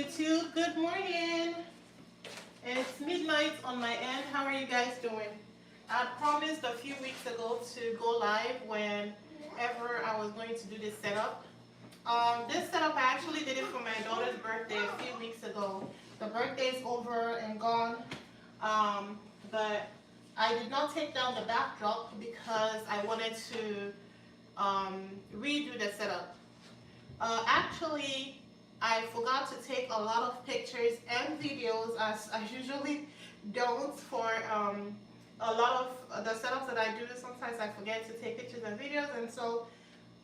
YouTube, good morning. It's midnight on my end. How are you guys doing? I promised a few weeks ago to go live whenever I was going to do this setup. This setup, I actually did it for my daughter's birthday a few weeks ago. The birthday is over and gone, but I did not take down the backdrop because I wanted to redo the setup. Actually, I forgot to take a lot of pictures and videos as I usually don't for a lot of the setups that I do. Sometimes I forget to take pictures and videos, and so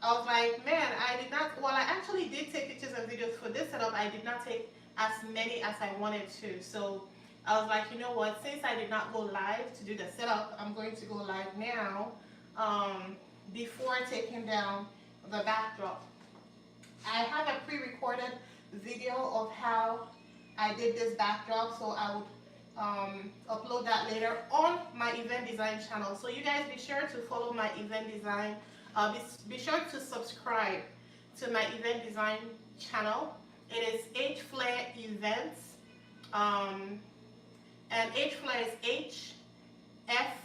I was like, man, I did not, well, I actually did take pictures and videos for this setup. I did not take as many as I wanted to. So I was like, you know what, since I did not go live to do the setup, I'm going to go live now before taking down the backdrop. I have a pre-recorded video of how I did this backdrop, so I would upload that later on my event design channel. So you guys be sure to follow my event design. Be sure to subscribe to my event design channel. It is H Flair Events, and H Flair is H F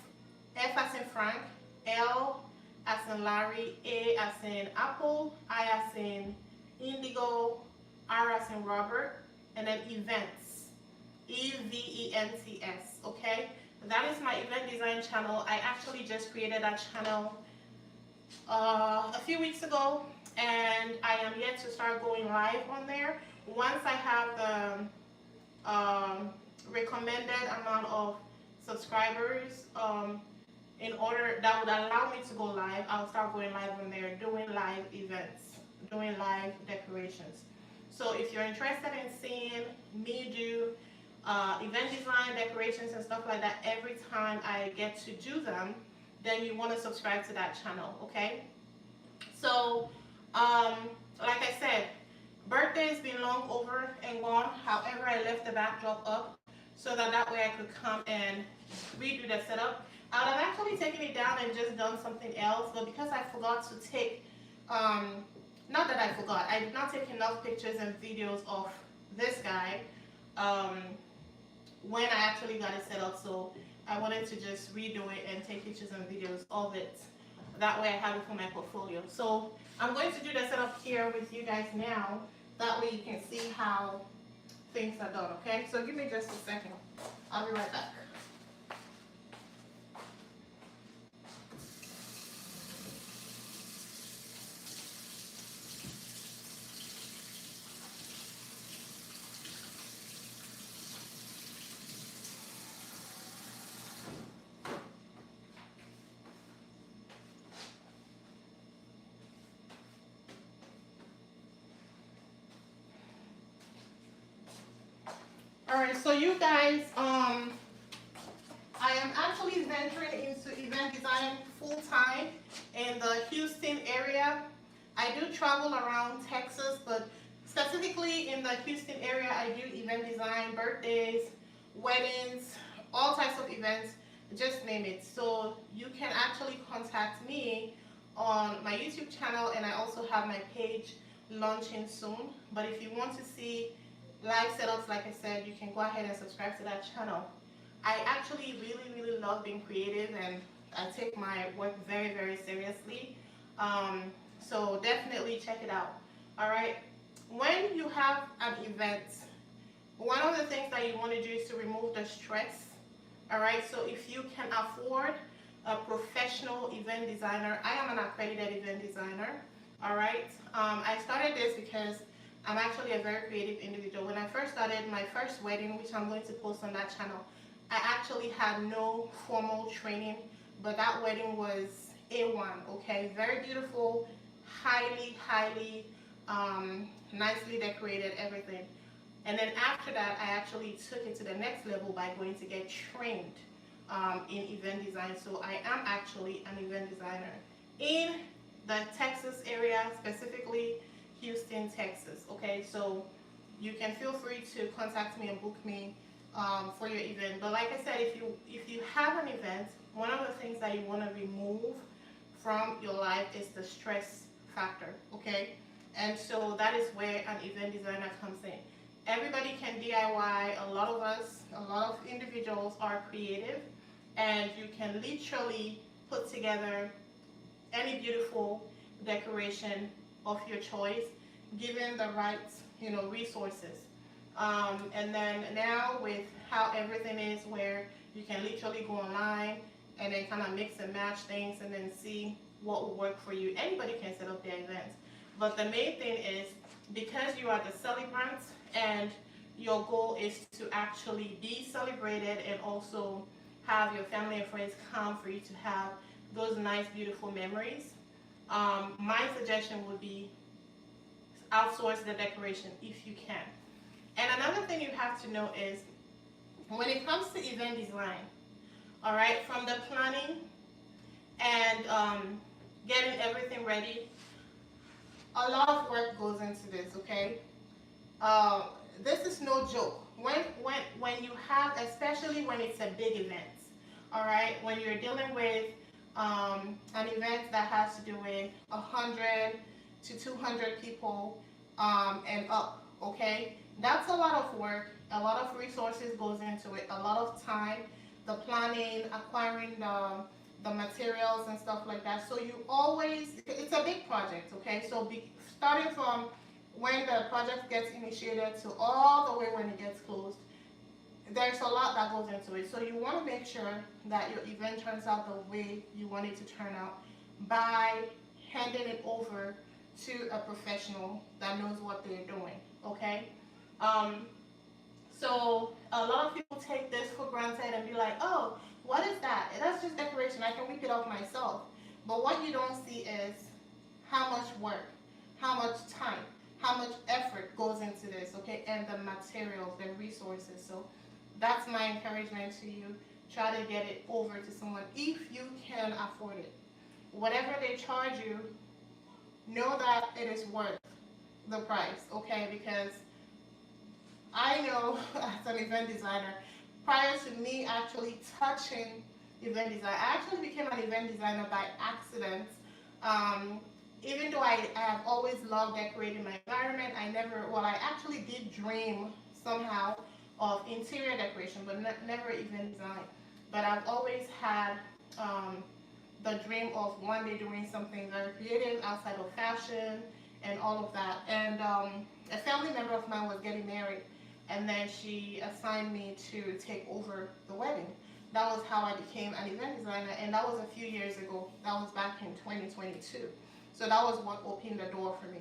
as in Frank, L as in Larry, A as in Apple, I as in Indigo, R as in Robert, and then events, EVENTS, okay? That is my event design channel. I actually just created that channel a few weeks ago, and I am yet to start going live on there. Once I have the recommended amount of subscribers, in order that would allow me to go live, I'll start going live on there, doing live events, doing live decorations. So if you're interested in seeing me do event design, decorations, and stuff like that every time I get to do them, then you want to subscribe to that channel, okay? So, like I said, birthday's been long over and gone. However, I left the backdrop up so that way I could come and redo the setup. I would have actually taken it down and just done something else, but because I forgot to take, not that I forgot, I did not take enough pictures and videos of this guy when I actually got it set up, so I wanted to just redo it and take pictures and videos of it. That way I have it for my portfolio. So I'm going to do the setup here with you guys now. That way you can see how things are done, okay? So give me just a second. I'll be right back. Alright, so you guys, I am actually venturing into event design full time in the Houston area. I do travel around Texas, but specifically in the Houston area, I do event design, birthdays, weddings, all types of events, just name it. So you can actually contact me on my YouTube channel, and I also have my page launching soon. But if you want to see live setups, like I said, you can go ahead and subscribe to that channel. I actually really love being creative, and I take my work very seriously. So definitely check it out. Alright, when you have an event, one of the things that you want to do is to remove the stress. Alright, so if you can afford a professional event designer, I am an accredited event designer. Alright, I started this because I'm actually a very creative individual. When I first started my first wedding, which I'm going to post on that channel, I actually had no formal training, but that wedding was A1, okay? Very beautiful, highly nicely decorated, everything. And then after that, I actually took it to the next level by going to get trained in event design. So I am actually an event designer in the Texas area, specifically Houston, Texas, okay? So you can feel free to contact me and book me for your event. But like I said, if you have an event, one of the things that you want to remove from your life is the stress factor, okay? And so that is where an event designer comes in. Everybody can DIY. A lot of us, a lot of individuals are creative, and you can literally put together any beautiful decoration of your choice, given the right, resources. And then now with how everything is, where you can literally go online and then kind of mix and match things and then see what will work for you. Anybody can set up their events, but the main thing is, because you are the celebrant and your goal is to actually be celebrated and also have your family and friends come for you to have those nice, beautiful memories. My suggestion would be outsource the decoration if you can. And another thing you have to know is, when it comes to event design, all right, from the planning and getting everything ready, a lot of work goes into this, okay? This is no joke. When you have, especially when it's a big event, all right, when you're dealing with an event that has to do with 100 to 200 people and up, okay, that's a lot of work. A lot of resources goes into it. A lot of time, the planning, acquiring the materials and stuff like that. So you always, it's a big project, okay? So starting from when the project gets initiated to all the way when it gets closed, there's a lot that goes into it. So you want to make sure that your event turns out the way you want it to turn out by handing it over to a professional that knows what they're doing, okay? So a lot of people take this for granted and be like, oh, what is that? That's just decoration. I can whip it up myself. But what you don't see is how much work, how much time, how much effort goes into this, okay? And the materials, the resources. So that's my encouragement to you. Try to get it over to someone if you can afford it. Whatever they charge you, know that it is worth the price, okay? Because I know as an event designer, prior to me actually touching event design, I actually became an event designer by accident. Even though I have always loved decorating my environment, I actually did dream somehow of interior decoration, but never event design. But I've always had the dream of one day doing something very creative outside of fashion and all of that. And a family member of mine was getting married, and then she assigned me to take over the wedding. That was how I became an event designer, and that was a few years ago. That was back in 2022. So that was what opened the door for me.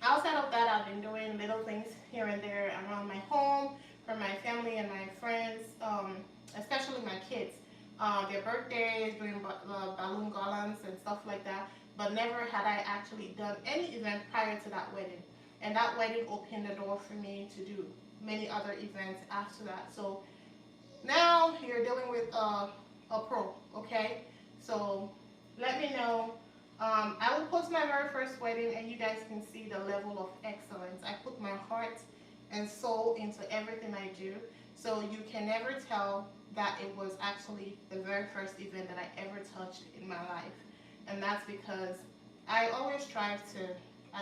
Outside of that, I've been doing little things here and there around my home for my family and my friends, especially my kids. Their birthdays, doing balloon garlands and stuff like that. But never had I actually done any event prior to that wedding. And that wedding opened the door for me to do many other events after that. So now you're dealing with a pro, okay? So let me know. I will post my very first wedding and you guys can see the level of excellence. I put my heart and soul into everything I do. So you can never tell that it was actually the very first event that I ever touched in my life. And that's because I always strive to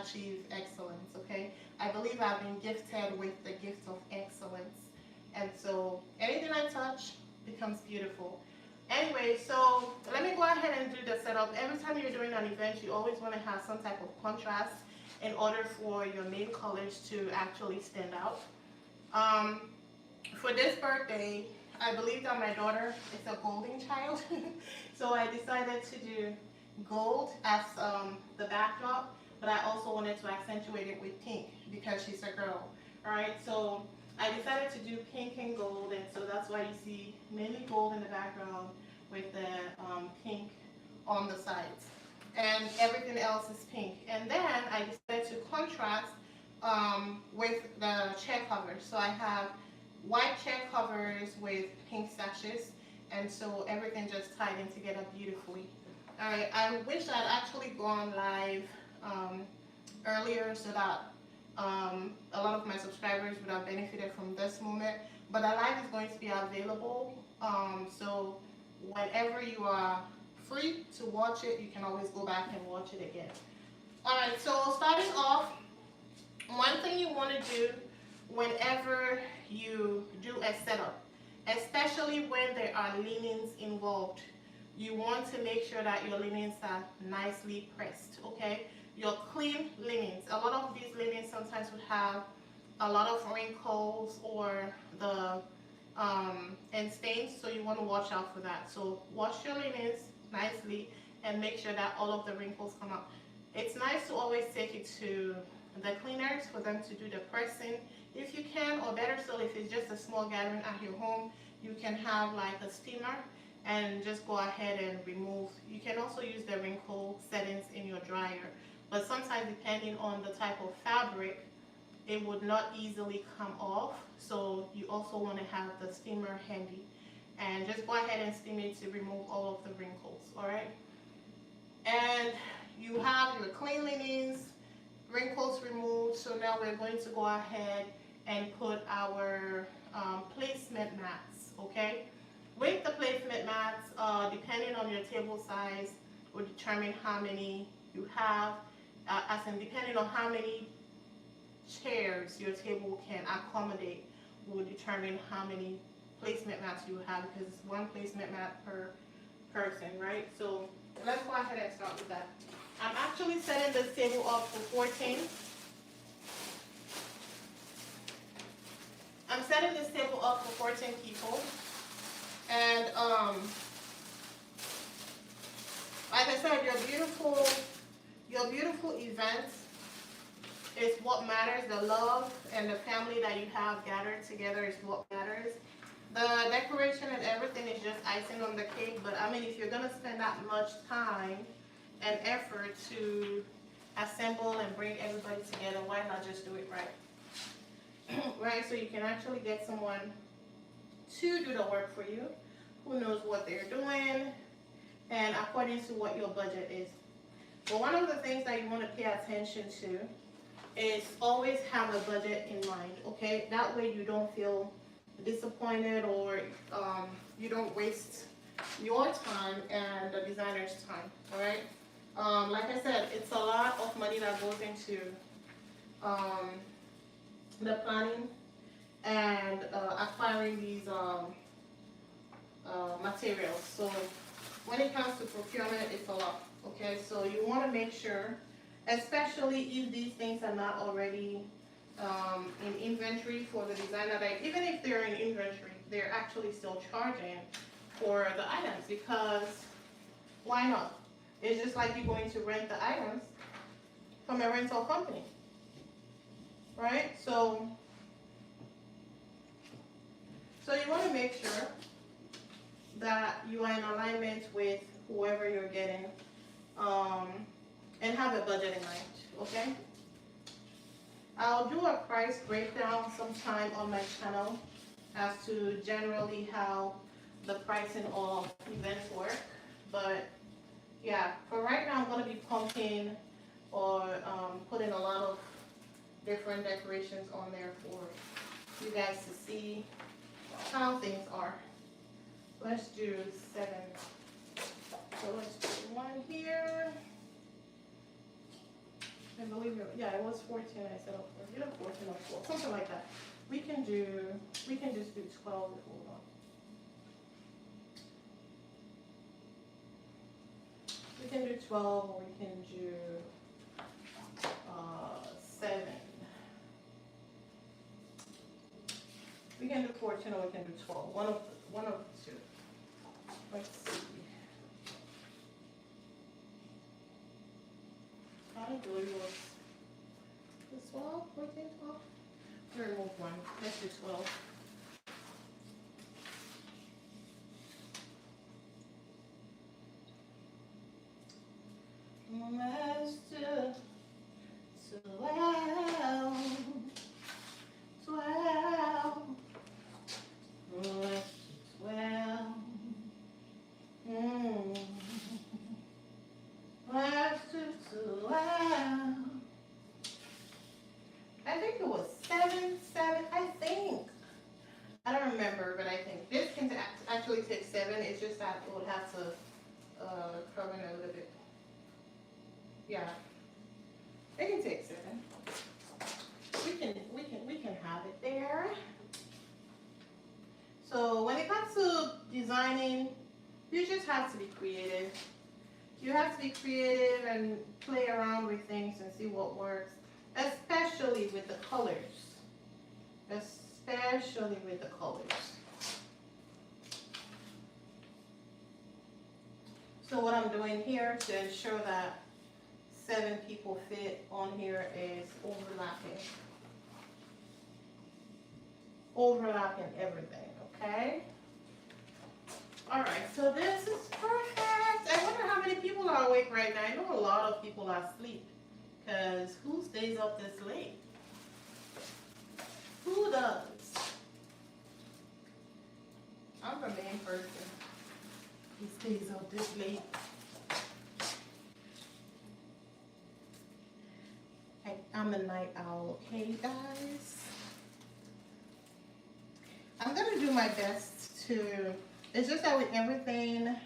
achieve excellence, okay? I believe I've been gifted with the gift of excellence. And so anything I touch becomes beautiful. Anyway, so let me go ahead and do the setup. Every time you're doing an event, you always want to have some type of contrast in order for your main colors to actually stand out. For this birthday, I believe that my daughter is a golden child. So I decided to do gold as the backdrop, but I also wanted to accentuate it with pink because she's a girl. Alright, so I decided to do pink and gold, and so that's why you see mainly gold in the background with the pink on the sides. And everything else is pink. And then I decided to contrast with the chair covers. So I have white chair covers with pink sashes, and so everything just tied in together beautifully. Alright, I wish I'd actually gone live earlier so that a lot of my subscribers would have benefited from this moment, but the live is going to be available, so whenever you are free to watch it, you can always go back and watch it again. Alright, so starting off, One thing you want to do whenever you do a setup, especially when there are linens involved, you want to make sure that your linens are nicely pressed, okay? Your clean linens. A lot of these linens sometimes would have a lot of wrinkles or the and stains, so you want to watch out for that. So wash your linens nicely and make sure that all of the wrinkles come out. It's nice to always take it to the cleaners for them to do the pressing if you can, or better still, if it's just a small gathering at your home, you can have like a steamer and just go ahead and remove. You can also use the wrinkle settings in your dryer, but sometimes depending on the type of fabric, it would not easily come off, so you also want to have the steamer handy, and just go ahead and steam it to remove all of the wrinkles. All right, and you have your clean linens, wrinkles removed. So now we're going to go ahead and put our placement mats. Okay, with the placement mats, depending on your table size will determine how many you have, as in depending on how many chairs your table can accommodate will determine how many placement mats you have, because it's one placement mat per person, right? So let's go ahead and start with that. I'm actually setting this table up for 14. I'm setting this table up for 14 people, and like I said, your beautiful events is what matters. The love and the family that you have gathered together is what matters. The decoration and everything is just icing on the cake, but I mean, if you're gonna spend that much time and effort to assemble and bring everybody together, why not just do it right? Right, so you can actually get someone to do the work for you, who knows what they're doing, and according to what your budget is. But one of the things that you want to pay attention to is always have a budget in mind, okay? That way you don't feel disappointed, or you don't waste your time and the designer's time, all right? Like I said, it's a lot of money that goes into the planning and acquiring these materials. So when it comes to procurement, it's a lot, okay? So you want to make sure, especially if these things are not already in inventory for the designer, that even if they're in inventory, they're actually still charging for the items, because why not? It's just like you're going to rent the items from a rental company, right? So you want to make sure that you are in alignment with whoever you're getting, and have a budget in mind, okay? I'll do a price breakdown sometime on my channel as to generally how the pricing of events work. But yeah, for right now, I'm going to be pumping or putting a lot of different decorations on there for you guys to see how things are. Let's do 7. So let's do one here. I believe it was 14 I set up for. You know, 14 or 12, something like that. We can just do 12. Hold on. We can do 12, or we can do 7. We can do 14, or we can do 12. One of the two. Let's see. I believe it was 12, 14, 12. We're gonna remove one. Let's do 12. Let's do 12. 12. Let's do 12. Let's do 12. I think it was 7, I think. I don't remember, but I think this can actually take 7. It's just that it would have to cover it a little bit. Yeah, it can take 7. designing, you just have to be creative. You have to be creative and play around with things and see what works, especially with the colors. Especially with the colors. So what I'm doing here to ensure that 7 people fit on here is overlapping. Overlapping everything, okay? Alright, so this is perfect. I wonder how many people are awake right now. I know a lot of people are asleep. Because who stays up this late? Who does? I'm the main person. He stays up this late. I'm a night owl, okay, guys? I'm gonna do my best to. It's just that with everything,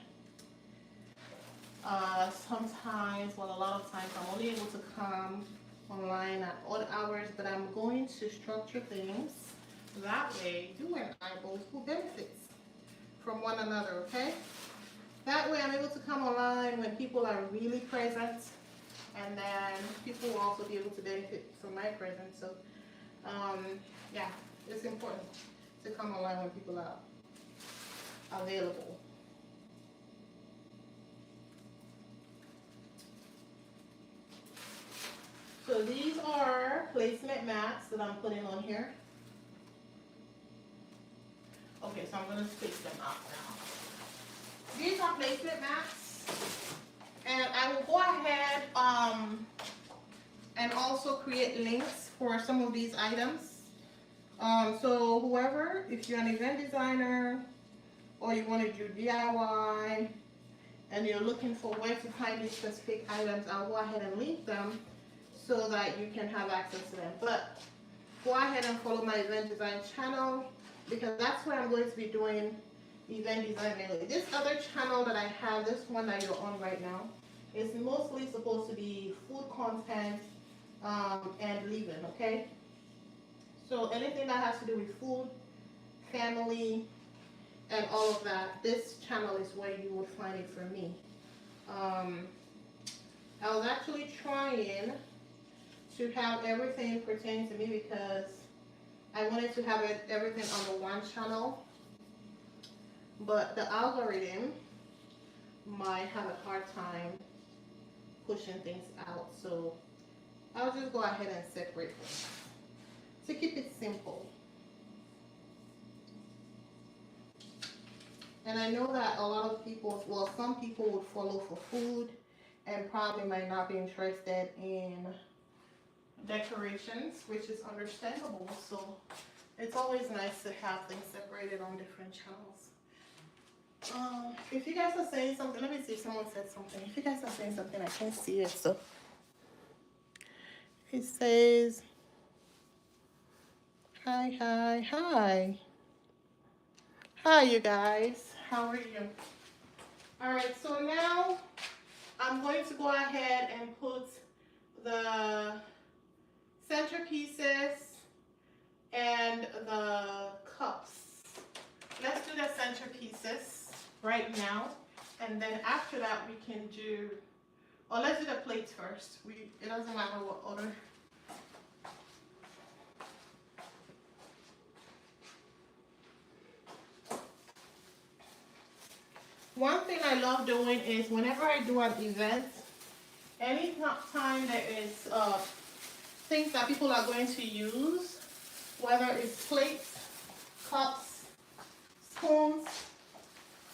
sometimes, well, a lot of times, I'm only able to come online at odd hours, but I'm going to structure things that way you and I both will benefit from one another, okay? That way I'm able to come online when people are really present, and then people will also be able to benefit from my presence. So, yeah, it's important to come online when people are available. So these are placement mats that I'm putting on here. Okay, so I'm gonna space them out now. These are placement mats, and I will go ahead and also create links for some of these items. So whoever, if you're an event designer or you want to do DIY and you're looking for where to find these specific items, I'll go ahead and link them so that you can have access to them. But go ahead and follow my event design channel, because that's where I'm going to be doing event design mainly. This other channel that I have, this one that you're on right now, is mostly supposed to be food content and living, okay? So anything that has to do with food, family, and all of that, this channel is where you would find it for me. I was actually trying to have everything pertaining to me because I wanted to have everything on the one channel, but the algorithm might have a hard time pushing things out, so I'll just go ahead and separate them to keep it simple. And I know that a lot of people, well, some people would follow for food and probably might not be interested in decorations, which is understandable. So it's always nice to have things separated on different channels. If you guys are saying something, let me see if someone said something. If you guys are saying something, I can't see it. So it says, hi, hi, hi. Hi, you guys. How are you? All right, so now I'm going to go ahead and put the centerpieces and the cups. Let's do the centerpieces right now, and then after that we can do, or let's do the plates first. It doesn't matter what order. One thing I love doing is whenever I do an event, any time there is things that people are going to use, whether it's plates, cups, spoons,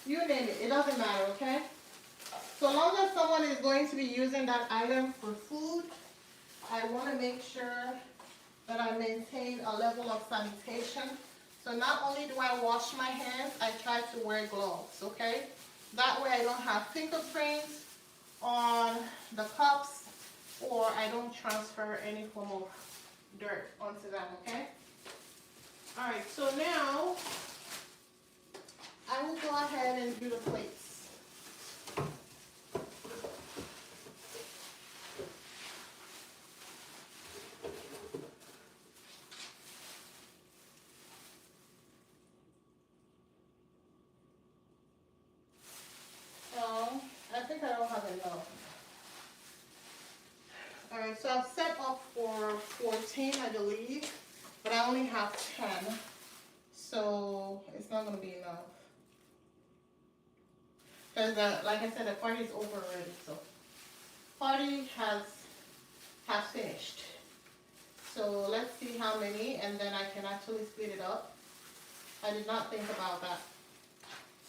you name it, it doesn't matter, okay? So long as someone is going to be using that item for food, I want to make sure that I maintain a level of sanitation. So not only do I wash my hands, I try to wear gloves, okay? That way I don't have fingerprints on the cups, or I don't transfer any form of dirt onto them, okay? All right, so now I will go ahead and do the plates. have 10, so it's not gonna be enough. Because like I said, the party's over already, so party has finished. So let's see how many, and then I can actually split it up. I did not think about that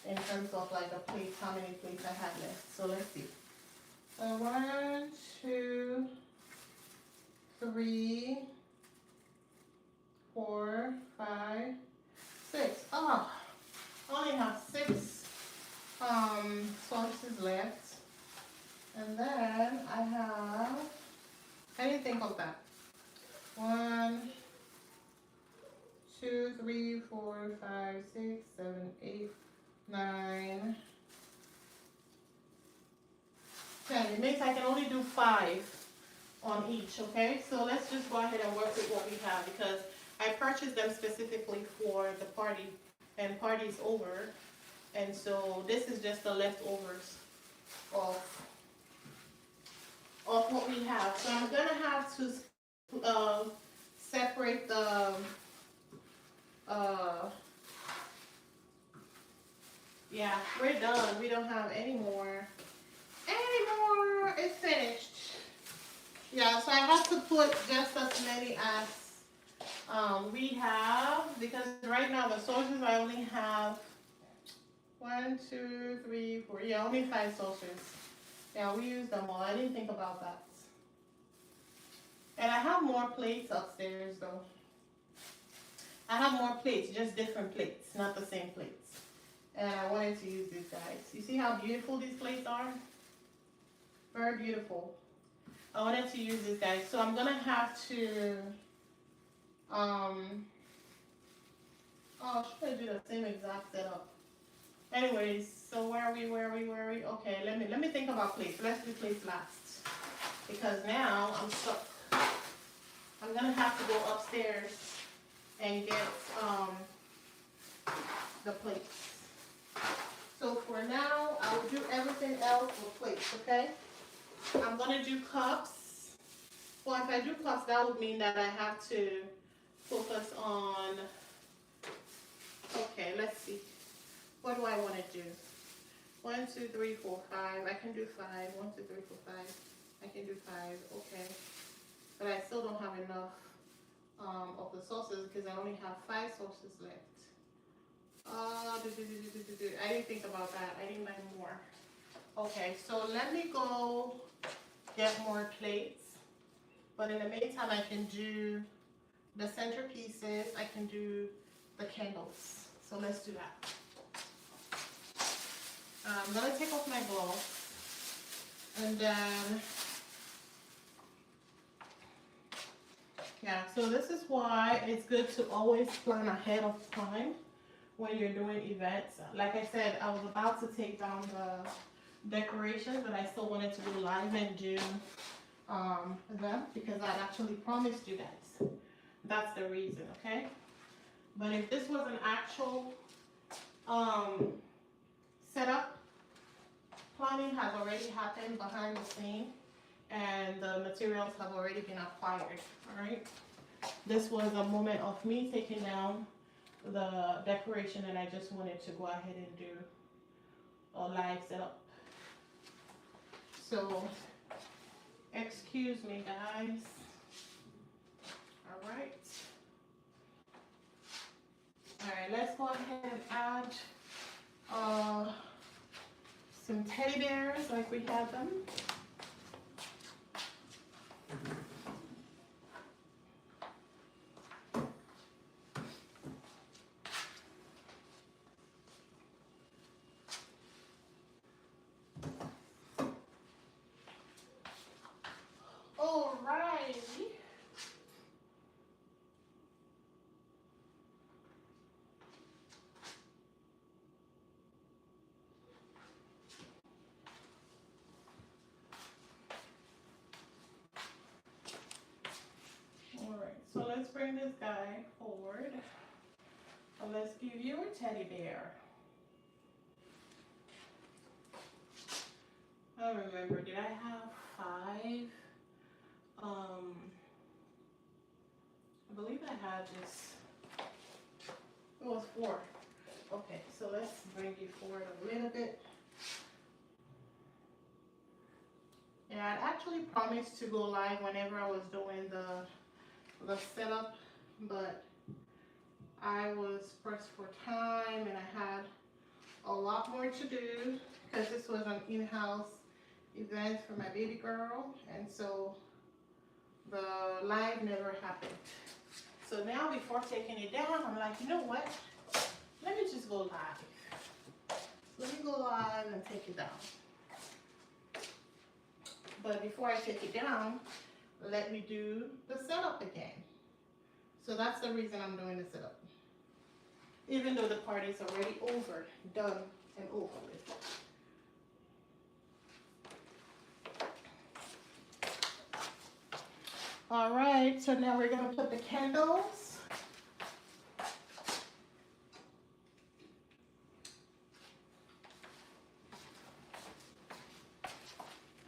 in terms of like the plates, how many plates I had left. So let's see. 1, 2, 3, 4, 5, 6. Oh, I only have 6 sauces left. And then I didn't think of that. 1, 2, 3, 4, 5, 6, 7, 8, 9, 10. It means I can only do 5 on each, okay? So let's just go ahead and work with what we have, because I purchased them specifically for the party, and party's over. And so this is just the leftovers of what we have. So I'm gonna have to separate the yeah, we're done. We don't have any more. It's finished. Yeah, so I have to put just as many as we have, because right now the sauces I only have 1, 2, 3, 4. Yeah, only 5 sauces. Yeah, we use them all. I didn't think about that. And I have more plates upstairs though. I have more plates, just different plates, not the same plates. And I wanted to use these guys. You see how beautiful these plates are? Very beautiful. I wanted to use these guys. So I'm gonna have to, oh, should I do the same exact setup? Anyways, so where are we? Okay, let me think about plates. Let's do plates last. Because now I'm stuck. I'm gonna have to go upstairs and get the plates. So for now, I will do everything else with plates, okay? I'm gonna do cups. Well, if I do cups, that would mean that I have to focus on, okay, let's see. What do I want to do? 1, 2, 3, 4, 5. I can do 5. 1, 2, 3, 4, 5. I can do 5. Okay. But I still don't have enough of the sauces because I only have 5 sauces left. I didn't think about that. I didn't buy more. Okay, so let me go get more plates. But in the meantime, I can do the centerpieces. I can do the candles. So let's do that. I'm going to take off my gloves. And then, yeah, so this is why it's good to always plan ahead of time when you're doing events. Like I said, I was about to take down the decorations, but I still wanted to go live and do them because I actually promised you guys. That's the reason, okay? But if this was an actual setup, planning has already happened behind the scene and the materials have already been acquired, all right? This was a moment of me taking down the decoration and I just wanted to go ahead and do a live setup. So, excuse me guys. All right. All right, let's go ahead and add some teddy bears like we had them. Alrighty. Alright, so let's bring this guy forward. And let's give you a teddy bear. I don't remember, did I have 5? I believe I had just It was 4. Okay, so let's bring you forward a little bit. Yeah, I'd actually promised to go live whenever I was doing the setup, but I was pressed for time and I had a lot more to do because this was an in-house event for my baby girl, and so the live never happened. So now before taking it down, I'm like, you know what? Let me just go live. Let me go live and take it down. But before I take it down, let me do the setup again. So that's the reason I'm doing the setup. Even though the party's already over, done and over with. All right, so now we're gonna put the candles.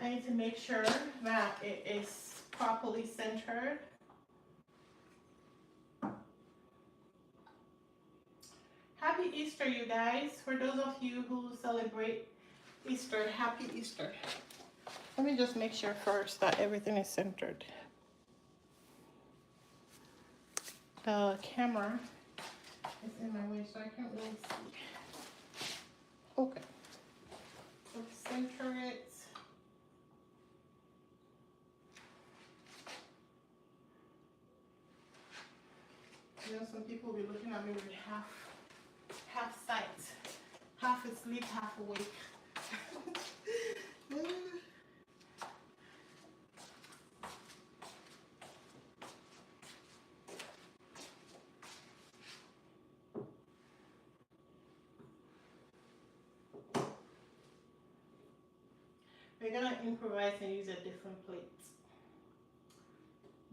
I need to make sure that it is properly centered. Happy Easter, you guys. For those of you who celebrate Easter, happy Easter. Let me just make sure first that everything is centered. The camera is in my way, so I can't really see. Okay. So center it. You know, some people will be looking at me with half sight, half asleep, half awake. We're gonna improvise and use a different plate,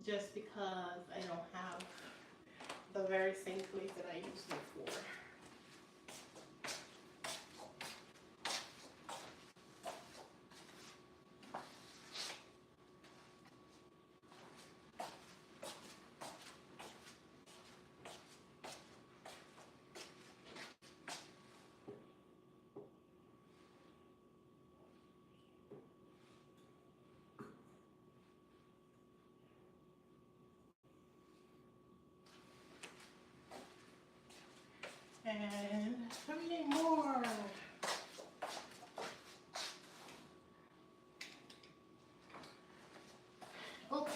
just because I don't have the very same plate that I used before. And 3 more. Okay.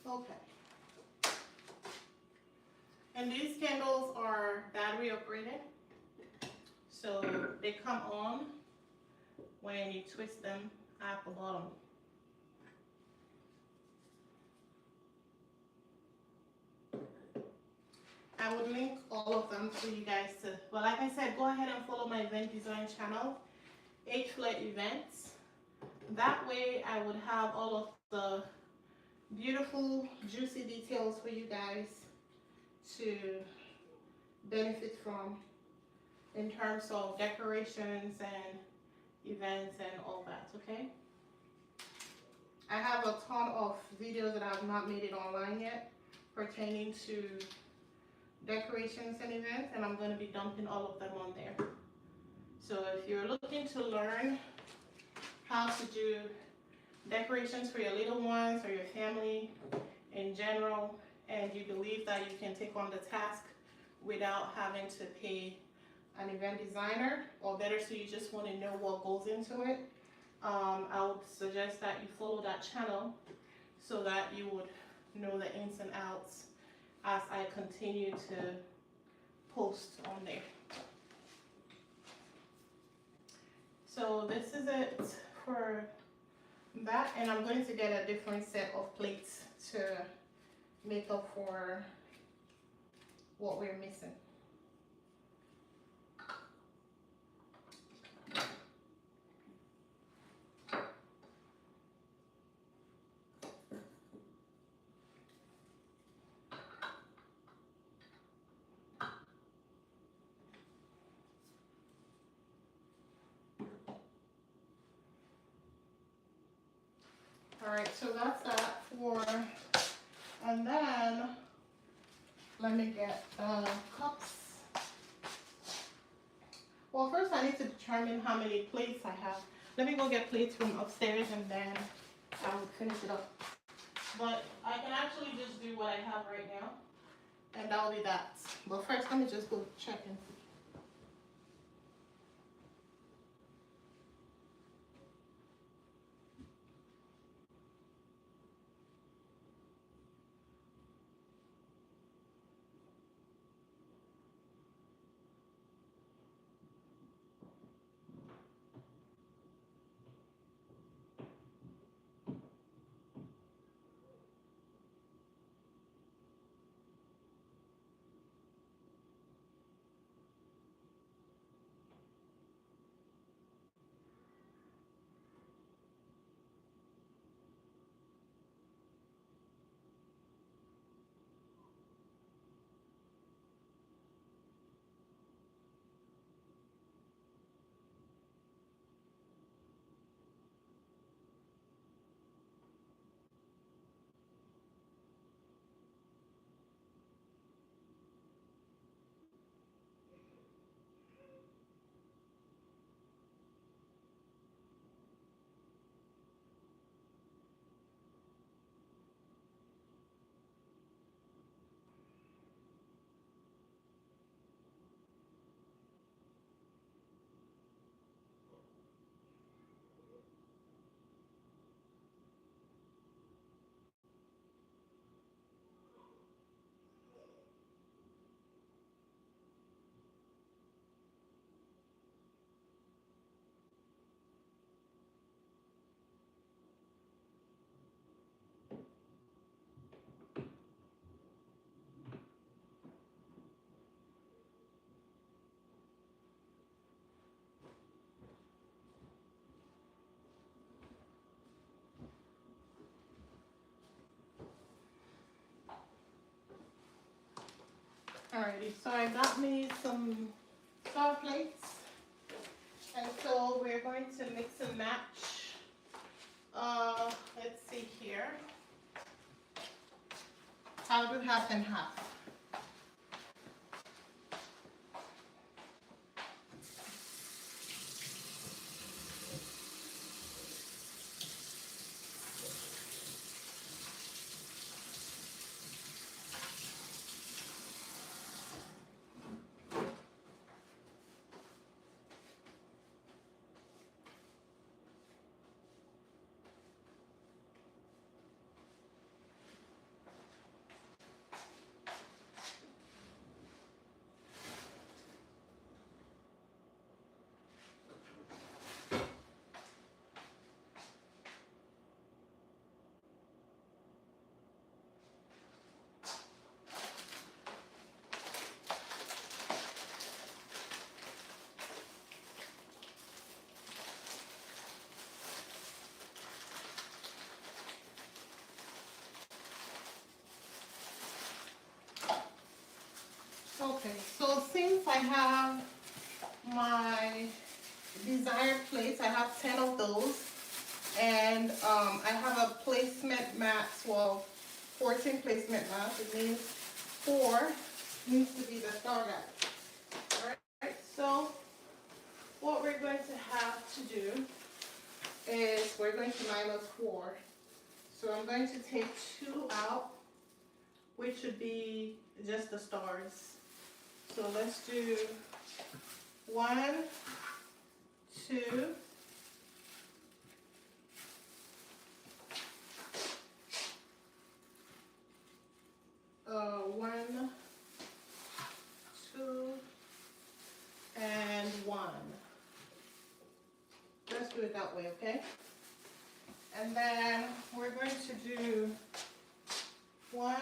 Okay. And these candles are battery operated, so they come on when you twist them at the bottom. I would link all of them for you guys to, well, like I said, go ahead and follow my event design channel, H-Flight Events. That way I would have all of the beautiful, juicy details for you guys to benefit from in terms of decorations and events and all that, okay? I have a ton of videos that I have not made it online yet pertaining to decorations and events, and I'm going to be dumping all of them on there. So if you're looking to learn how to do decorations for your little ones or your family in general, and you believe that you can take on the task without having to pay an event designer, or better, so you just want to know what goes into it, I would suggest that you follow that channel so that you would know the ins and outs as I continue to post on there. So this is it for that, and I'm going to get a different set of plates to make up for what we're missing. Alright, so that's that for, and then let me get cups. Well, first I need to determine how many plates I have. Let me go get plates from upstairs and then I will finish it up. But I can actually just do what I have right now, and that'll be that. But first, let me just go check and see. Alrighty, so I got me some star plates, and so we're going to mix and match. Let's see here. I'll do half and half. Okay, so since I have my desired plates, I have 10 of those, and I have a placement mat, well, 14 placement mats. It means 4 needs to be the star guide. Alright, so what we're going to have to do is we're going to minus 4. So I'm going to take 2 out, which should be just the stars. So let's do 1, 2, 1, 2, and 1. Let's do it that way, okay? And then we're going to do 1,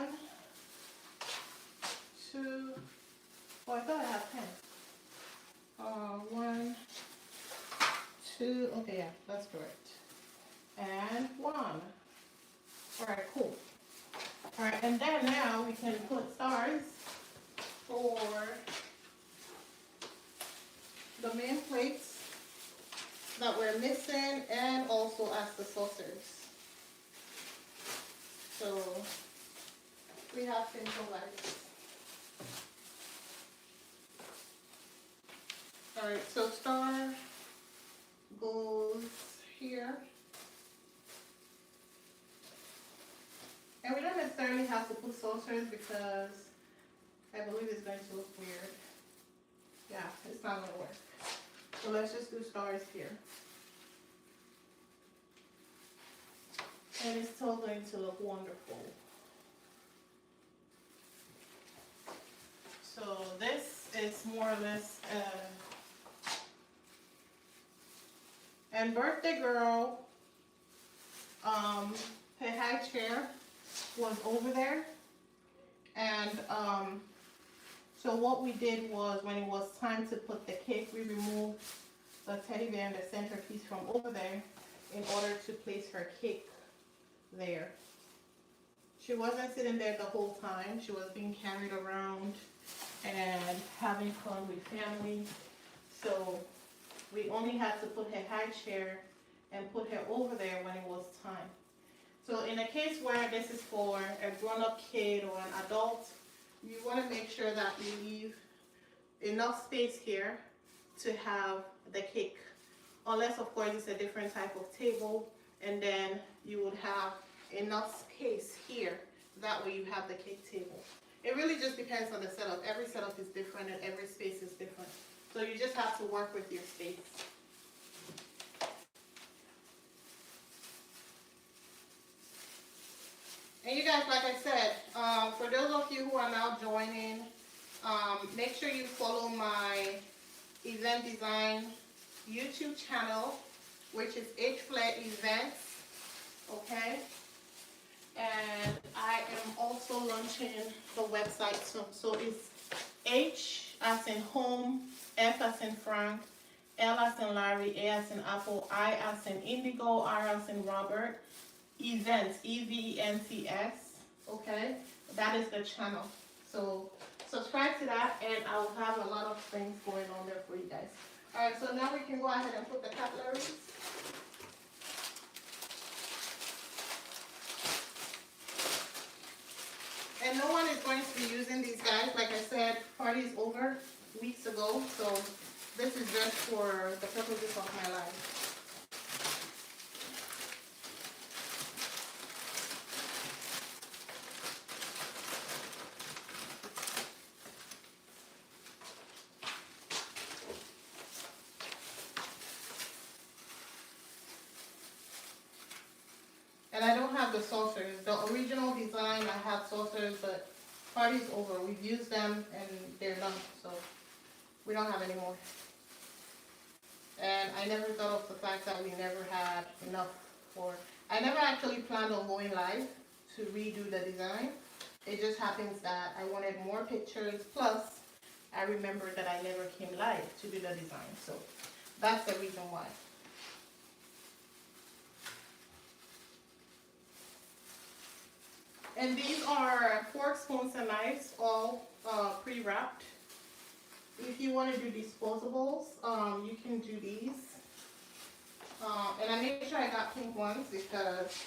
2, oh, I thought I had 10. 1, 2, okay, yeah, that's correct. And 1. All right, cool. All right, and then now we can put stars for the main plates that we're missing, and also as the saucers. So we have simple lights. Alright, so star goes here. And we don't necessarily have to put saucers because I believe it's going to look weird. Yeah, it's not going to work. So let's just do stars here. And it's still going to look wonderful. So this is more or less and birthday girl, her high chair was over there, and so what we did was when it was time to put the cake, we removed the teddy bear and the centerpiece from over there in order to place her cake there. She wasn't sitting there the whole time. She was being carried around and having fun with family. So we only had to put her high chair and put her over there when it was time. So in a case where this is for a grown-up kid or an adult, you want to make sure that you leave enough space here to have the cake. Unless, of course, it's a different type of table, and then you would have enough space here. That way you have the cake table. It really just depends on the setup. Every setup is different and every space is different. So you just have to work with your space. And you guys, like I said, for those of you who are now joining, make sure you follow my event design YouTube channel, which is H Flair Events, okay? And I am also launching the website soon. So it's H as in home, F as in Frank, L as in Larry, A as in Apple, I as in Indigo, R as in Robert, Events, EVENTS, okay? That is the channel. So subscribe to that and I will have a lot of things going on there for you guys. Alright, so now we can go ahead and put the cutlery. And no one is going to be using these guys. Like I said, party's over weeks ago, so this is just for the purposes of my life. And I don't have the saucers. The original design, I have saucers, but party's over. We've used them and they're done, so we don't have any more. And I never thought of the fact that we never had enough for... I never actually planned on going live to redo the design. It just happens that I wanted more pictures, plus I remembered that I never came live to do the design, so that's the reason why. And these are forks, spoons, and knives, all pre-wrapped. If you want to do disposables, you can do these. And I made sure I got pink ones because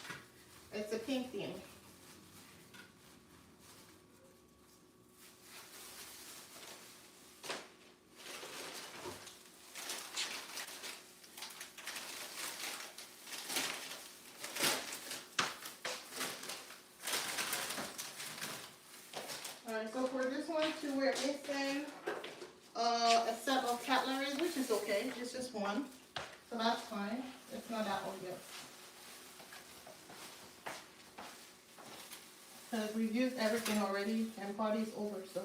it's a pink theme. So for this one too, we're missing a set of cutlery, which is okay. It's just one, so that's fine. It's not that obvious. Because we've used everything already and party's over, so.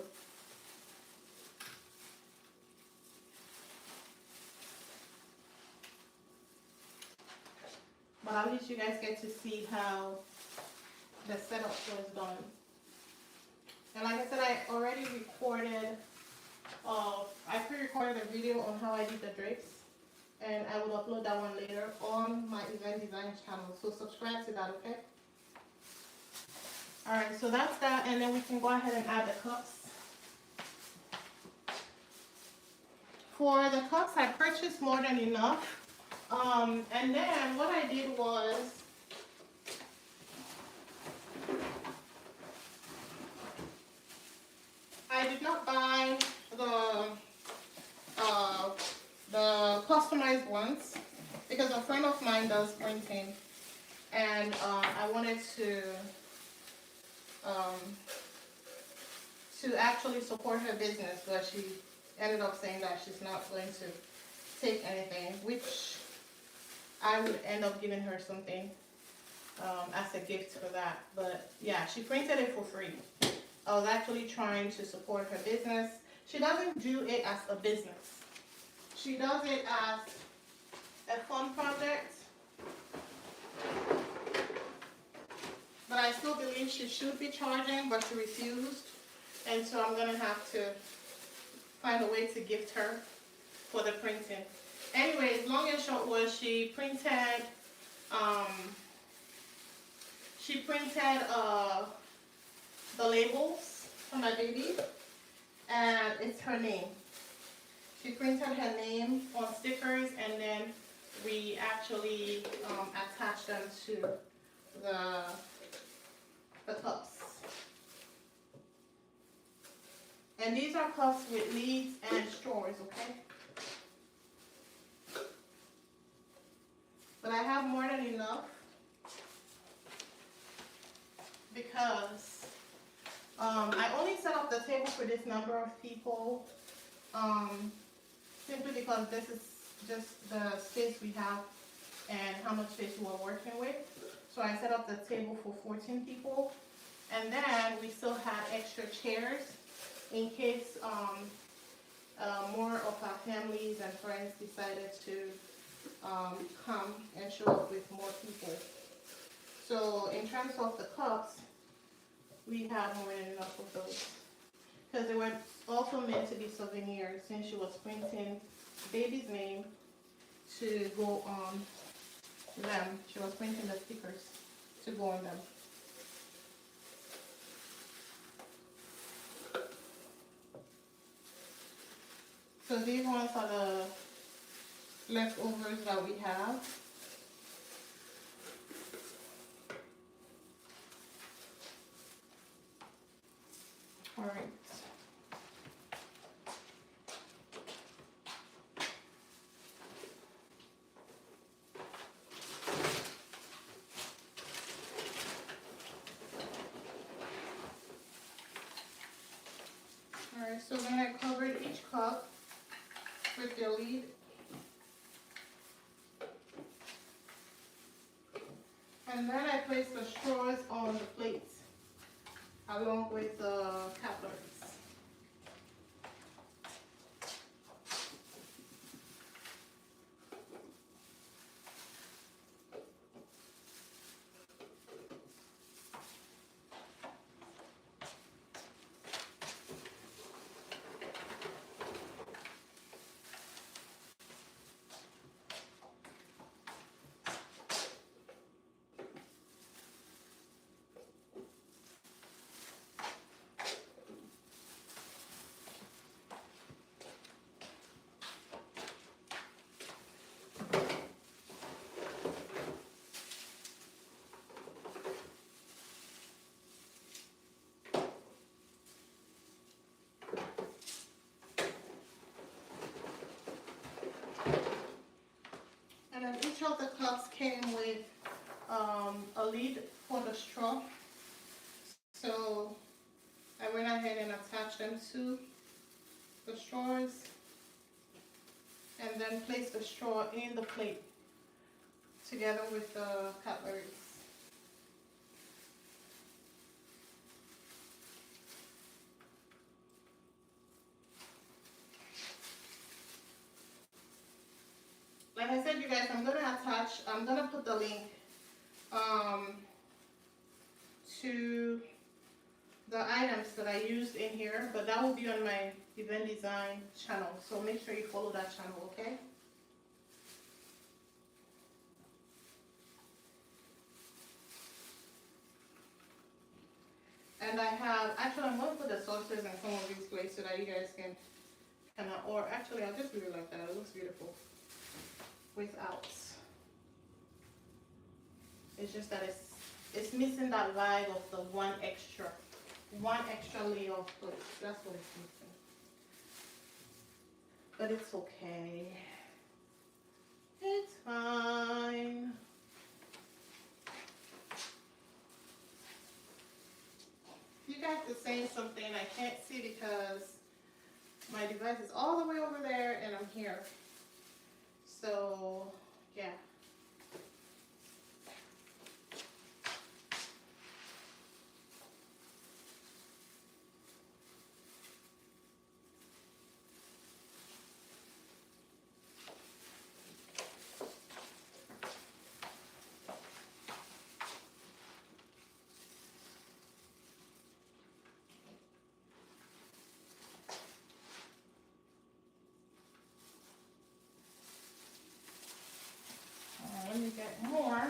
But at least you guys get to see how the setup was done. And like I said, I already recorded, I pre-recorded a video on how I did the drapes. And I will upload that one later on my event design channel. So subscribe to that, okay? Alright, so that's that. And then we can go ahead and add the cups. For the cups, I purchased more than enough. And then what I did was, did not buy uh, the customized ones because a friend of mine does printing, and I wanted um, to actually support her business, but she ended up saying that she's not going to take anything, which I would end up giving her something as a gift for that. But yeah, she printed it for free. I was actually trying to support her business. She doesn't do it as a business. She does it as a fun project. But I still believe she should be charging, but she refused. And so I'm gonna have to find a way to gift her for the printing. Anyways, long and short was she printed the labels for my baby, and it's her name. She printed her name on stickers, and then we actually attached them to the cups. And these are cups with leads and straws, okay? But I have more than enough because I only set up the table for this number of people simply because this is just the space we have and how much space we were working with. So I set up the table for 14 people, and then we still had extra chairs in case more of our families and friends decided to come and show up with more people. So in terms of the cups, we have more than enough of those. Because they were also meant to be souvenirs since she was printing baby's name to go on them. She was printing the stickers to go on them. So these ones are the leftovers that we have. All right. Alright, so then I covered each cup with the lead. And then I placed the straws on the plates along with the cutleries. And then each of the cups came with a lid for the straw. So I went ahead and attached them to the straws and then placed the straw in the plate together with the cutleries. Like I said, you guys, I'm gonna put the link to the items that I used in here, but that will be on my event design channel. So make sure you follow that channel, okay? And I have, actually I'm gonna put the saucers in some of these plates so that you guys can kinda, or actually I'll just leave it like that, it looks beautiful without. It's just that it's missing that vibe of the one extra one extra layer of plates. That's what it's missing. But it's okay. It's fine. You guys are saying something I can't see because my device is all the way over there and I'm here. So, yeah. Let me get more.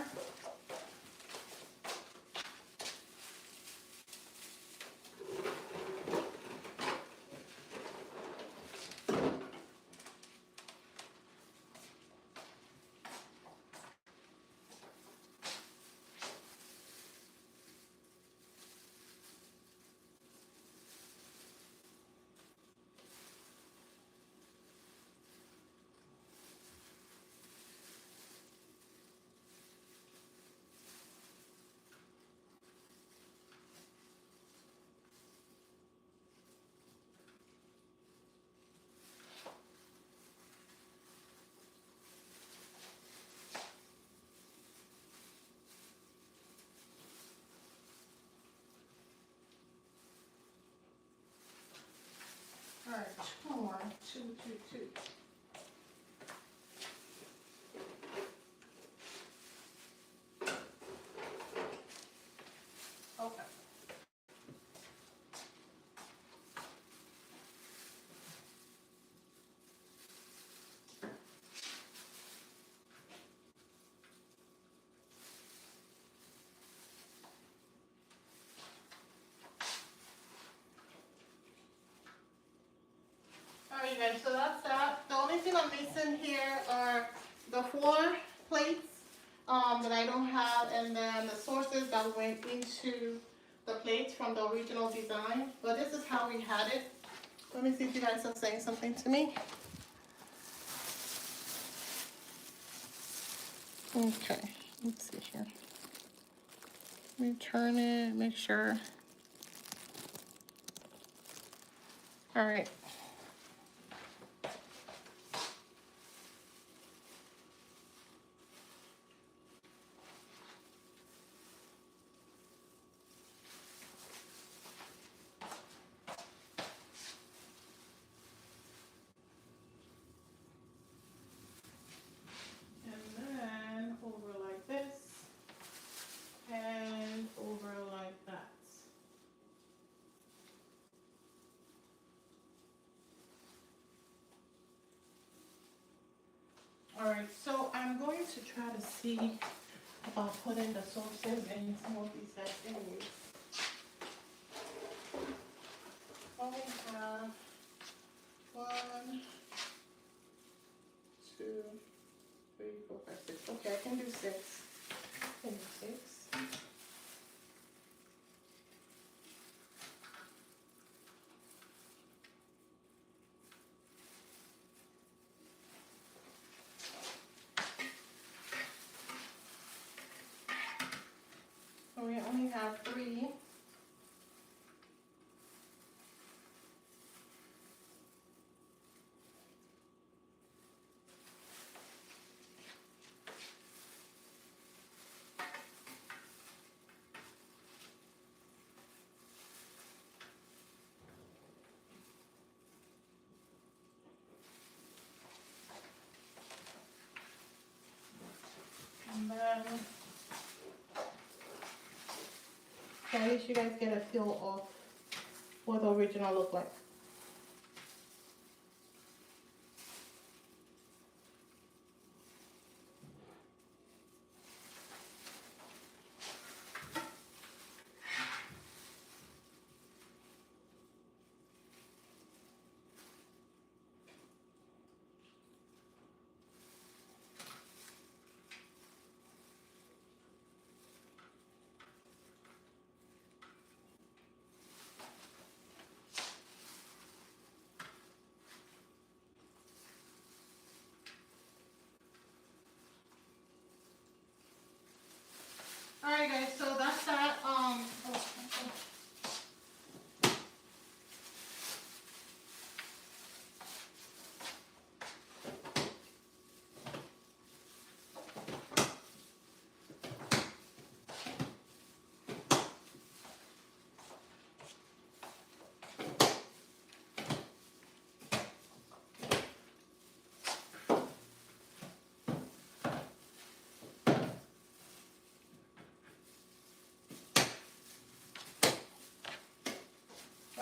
All right, two more. Two. Okay. Alright guys, so that's that. The only thing I'm missing here are the 4 plates that I don't have, and then the sources that went into the plates from the original design. But this is how we had it. Let me see if you guys are saying something to me. Okay, let's see here. Let me turn it, make sure. All right. And then over like this, and over like that. Alright, so I'm going to try to see about putting the sources in some of these guys anyways. So we have 1, 2, 3, 4, 5, 6. Okay, I can do 6. I can do 6. So we only have 3. And then, so at least you guys get a feel of what the original looked like.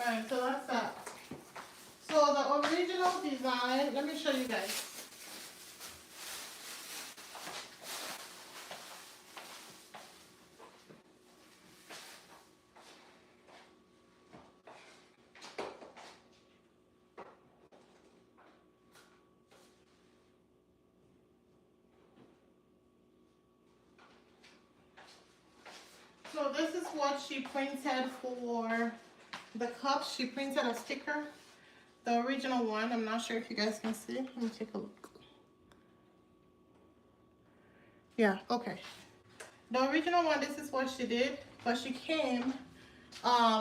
Alright, so that's that. So the original design, let me show you guys. So this is what she printed for the cups. She printed a sticker, the original one. I'm not sure if you guys can see. Let me take a look. Yeah, okay. The original one, this is what she did, but she came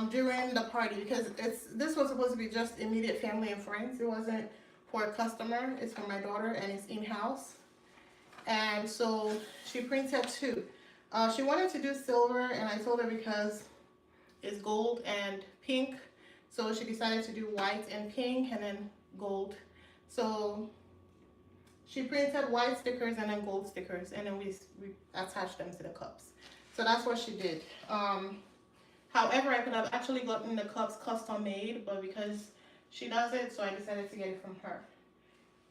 during the party because this was supposed to be just immediate family and friends. It wasn't for a customer. It's for my daughter and it's in-house. And so she printed two. She wanted to do silver, and I told her because it's gold and pink, so she decided to do white and pink and then gold. So she printed white stickers and then gold stickers, and then we attached them to the cups. So that's what she did. However, I could have actually gotten the cups custom made, but because she does it, so I decided to get it from her.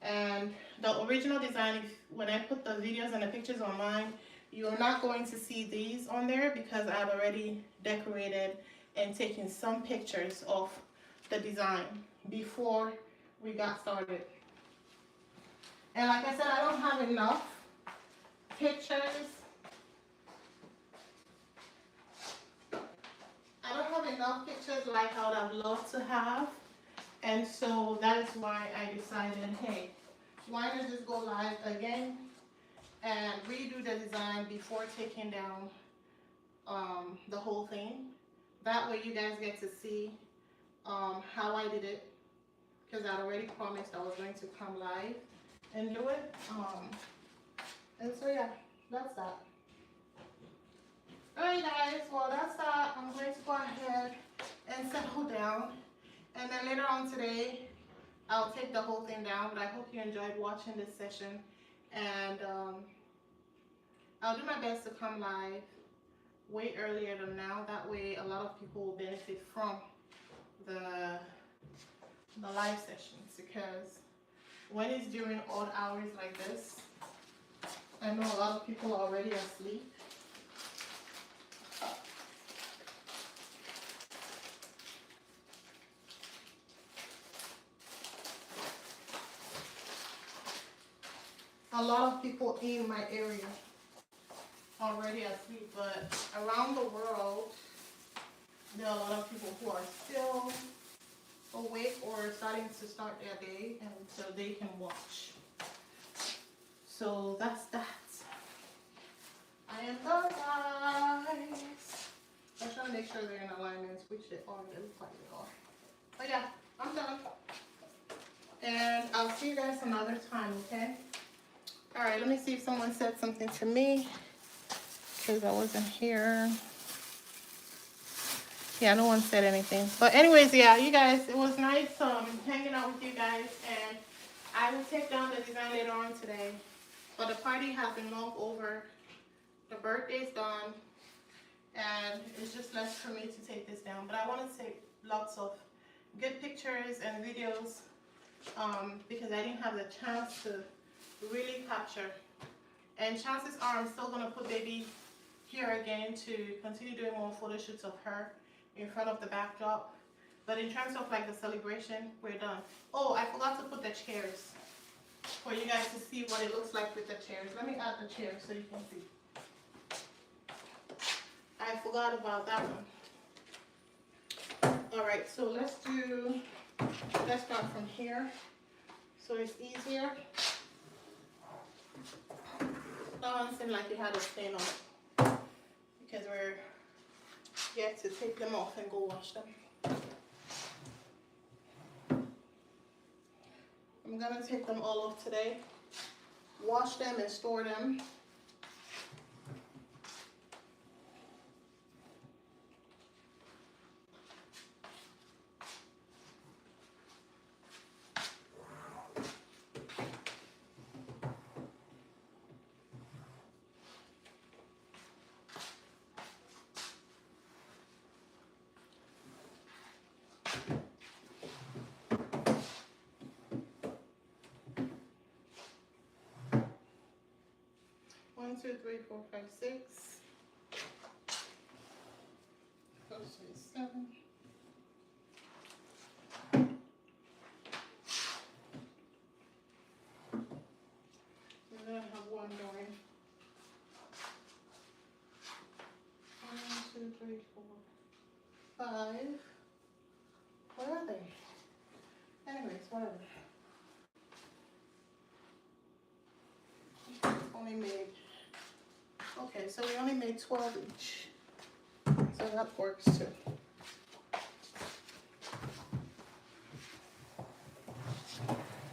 And the original design, when I put the videos and the pictures online, you're not going to see these on there because I've already decorated and taken some pictures of the design before we got started. And like I said, I don't have enough pictures. I don't have enough pictures like I would have loved to have. And so that is why I decided, hey, why not just go live again and redo the design before taking down the whole thing. That way you guys get to see how I did it, because I already promised I was going to come live and do it. And so yeah, that's that. Alright guys, well that's that. I'm going to go ahead and settle down, and then later on today I'll take the whole thing down. But I hope you enjoyed watching this session, and I'll do my best to come live way earlier than now. That way a lot of people will benefit from the live sessions, because when it's during odd hours like this, I know a lot of people are already asleep. A lot of people in my area already asleep, but around the world, there are a lot of people who are still awake or starting to start their day, and so they can watch. So that's that. I am done, guys. I'm trying to make sure they're in alignment, which they are. They look like they are. But yeah, I'm done. And I'll see you guys another time, okay? All right, let me see if someone said something to me, because I wasn't here. Yeah, no one said anything. But anyways, yeah, you guys, it was nice hanging out with you guys, and I will take down the design later on today. But the party has been long over. The birthday's done, and it's just left for me to take this down. But I want to take lots of good pictures and videos because I didn't have the chance to really capture. And chances are I'm still going to put baby here again to continue doing more photo shoots of her in front of the backdrop. But in terms of like the celebration, we're done. Oh, I forgot to put the chairs for you guys to see what it looks like with the chairs. Let me add the chairs so you can see. I forgot about that one. All right, so let's start from here so it's easier. That one seemed like it had a stain on it because we're yet to take them off and go wash them. I'm gonna take them all off today, wash them and store them. 1, 2, 3, 4, 5, 6. 7. And then I have one going. 1, 2, 3, 4, 5. Where are they? Anyways, whatever. Only made, okay, so we only made 12 each. So that works too.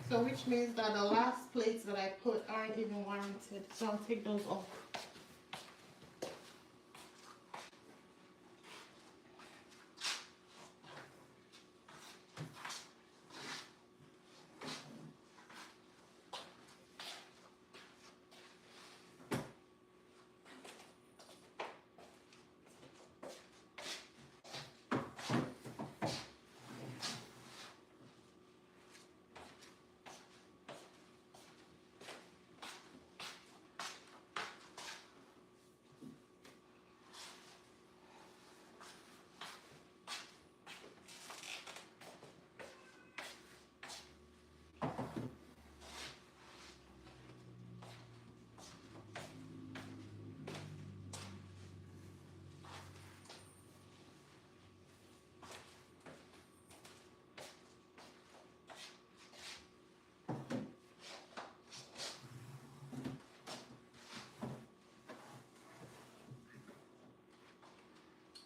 So which means that the last plates that I put aren't even warranted. So I'll take those off.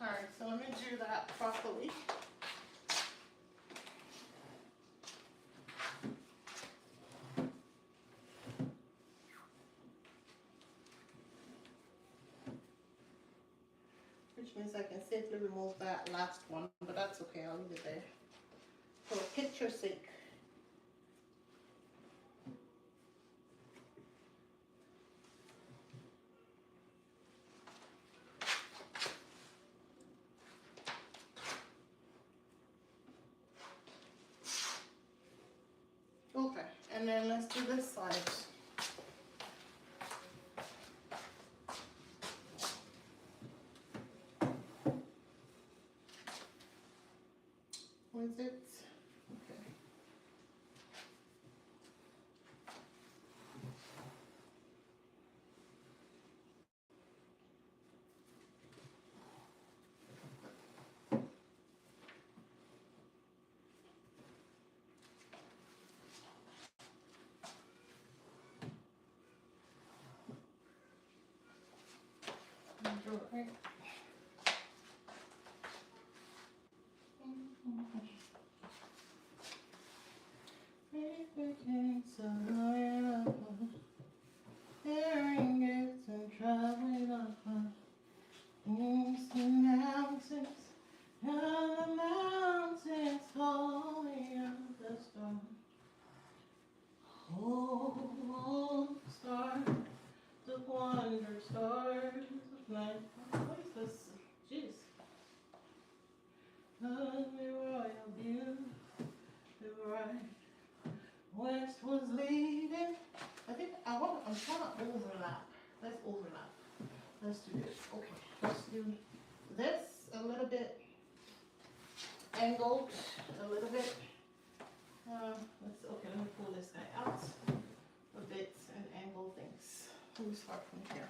Alright, so let me do that properly. Which means I can safely remove that last one, but that's okay, I'll leave it there. For picture's sake. Okay, and then let's do this side. Was it? Okay. Right. Hearing it and traveling up the mountains, and the mountains holding up the storm. Oh, star, the wonder stars of night. What is this? Jeez. The royal view, the right west was leading. I think I'm trying to overlap. Let's overlap. Let's do this. Okay, let's do this a little bit angled, a little bit. Okay, let me pull this guy out a bit and angle things. Let me start from here.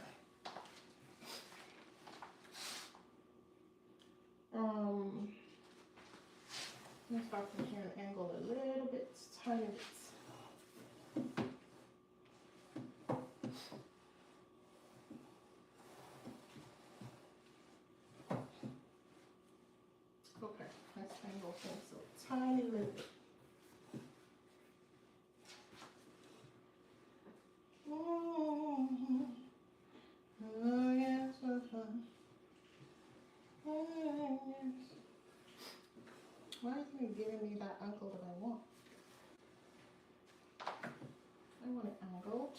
Let me start from here and angle a little bit, tiny bit. Okay, let's angle things so tiny little bit. Oh yes, oh yes. Why isn't it giving me that angle that I want? I want it angled.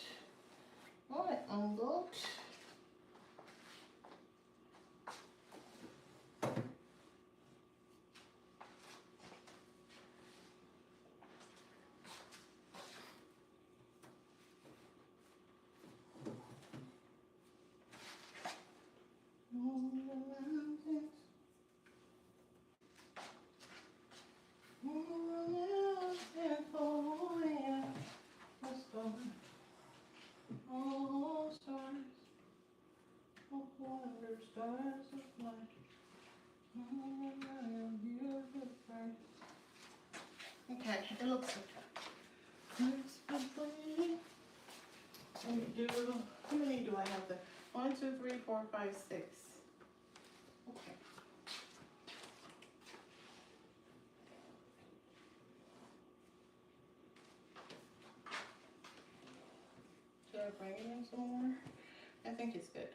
I want it angled. stars of light. Okay, it looks okay. Let me do, how many do I have there? 1, 2, 3, 4, 5, 6. Okay. Should I bring it in some more? I think it's good.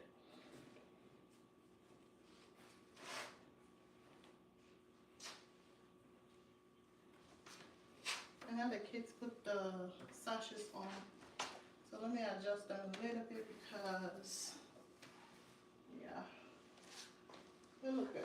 And now the kids put the sashes on. So let me adjust them a little bit because, yeah, they look good.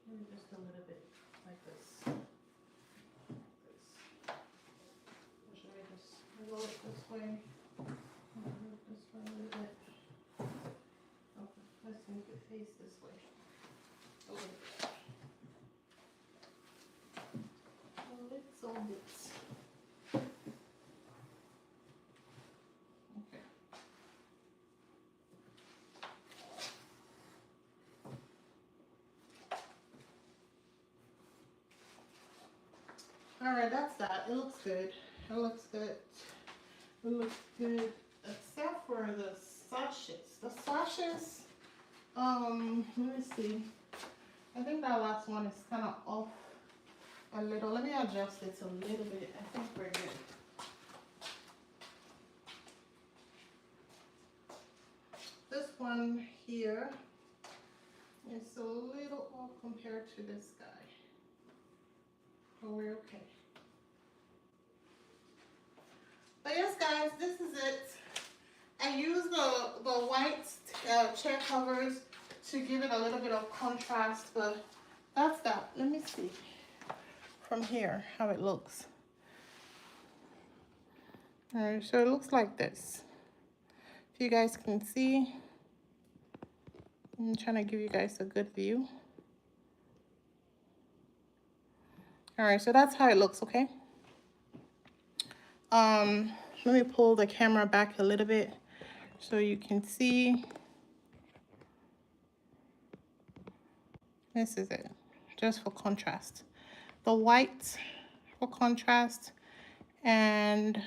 Maybe just a little bit like this. Or should I just roll it this way? Roll it this way a little bit. Okay, let's make it face this way. A little bit. A little bit. Okay. Alright, that's that. It looks good. It looks good. It looks good. Except for the sashes. The sashes, let me see. I think that last one is kind of off a little. Let me adjust it a little bit. I think we're good. This one here is a little off compared to this guy. But we're okay. But yes, guys, this is it. I use the white chair covers to give it a little bit of contrast, but that's that. Let me see from here how it looks. All right, so it looks like this. If you guys can see, I'm trying to give you guys a good view. All right, so that's how it looks, okay? Let me pull the camera back a little bit so you can see. This is it, just for contrast. The white for contrast, and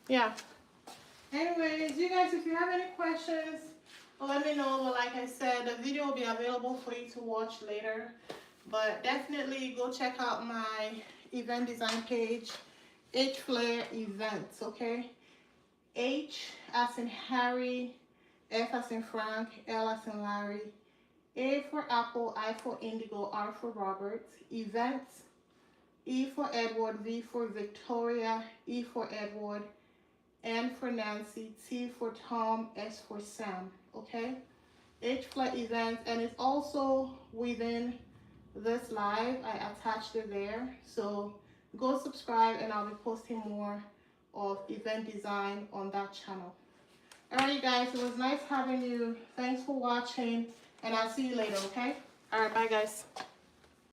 yeah. Anyways, you guys, if you have any questions, let me know. Like I said, the video will be available for you to watch later. But definitely go check out my event design page, H Flair Events, okay? H as in Harry, F as in Frank, L as in Larry, A for Apple, I for Indigo, R for Robert, Events, E for Edward, V for Victoria, E for Edward, N for Nancy, T for Tom, S for Sam, okay? H Flair Events, and it's also within this live. I attached it there, so go subscribe and I'll be posting more of event design on that channel. Alright, you guys, it was nice having you. Thanks for watching, and I'll see you later, okay? Alright, bye guys.